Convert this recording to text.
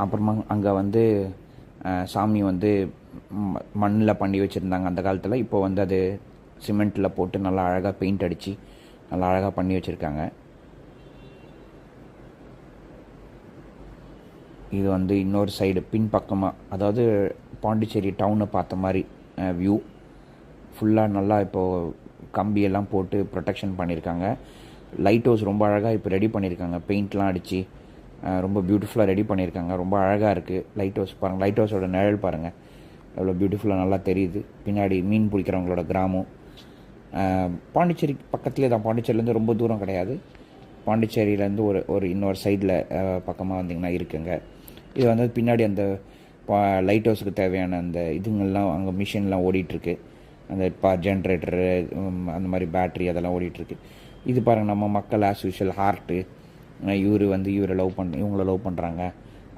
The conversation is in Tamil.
அப்புறமா அங்கே வந்து சாமி வந்து மண்ணில் பண்ணி வச்சுருந்தாங்க அந்த காலத்தில். இப்போ வந்து அது சிமெண்ட்டில் போட்டு நல்லா அழகாக பெயிண்ட் அடித்து நல்லா அழகாக பண்ணி வச்சுருக்காங்க. இது வந்து இன்னொரு சைடு பின்பக்கமாக, அதாவது பாண்டிச்சேரி டவுனை பார்த்த மாதிரி வியூ. ஃபுல்லாக நல்லா இப்போது கம்பியெல்லாம் போட்டு ப்ரொடெக்ஷன் பண்ணியிருக்காங்க. லைட் ஹவுஸ் ரொம்ப அழகாக இப்போ ரெடி பண்ணியிருக்காங்க. பெயிண்ட்லாம் அடித்து ரொம்ப பியூட்டிஃபுல்லாக ரெடி பண்ணியிருக்காங்க. ரொம்ப அழகாக இருக்குது லைட் ஹவுஸ். பாருங்கள், லைட் ஹவுஸோட நிழல் பாருங்கள் எவ்வளோ பியூட்டிஃபுல்லாக நல்லா தெரியுது. பின்னாடி மீன் பிடிக்கிறவங்களோட கிராமம். பாண்டிச்சேரி பக்கத்துலேயே தான். பாண்டிச்சேரியிலேருந்து ரொம்ப தூரம் கிடையாது. பாண்டிச்சேரியிலேருந்து ஒரு இன்னொரு சைடில் பக்கமாக வந்திங்கன்னா இருக்குங்க. இது வந்து பின்னாடி அந்த லைட் ஹவுஸுக்கு தேவையான அந்த இதுங்கள்லாம் அங்கே மிஷின்லாம் ஓடிட்டுருக்கு. அந்த ஜென்ரேட்டரு அந்த மாதிரி பேட்ரி அதெல்லாம் ஓடிட்டுருக்கு. இது பாருங்கள், நம்ம மக்கள் ஆஸ் யூஷுவல் ஹார்ட்டு. இவரை லவ் இவங்களை லவ் பண்ணுறாங்க.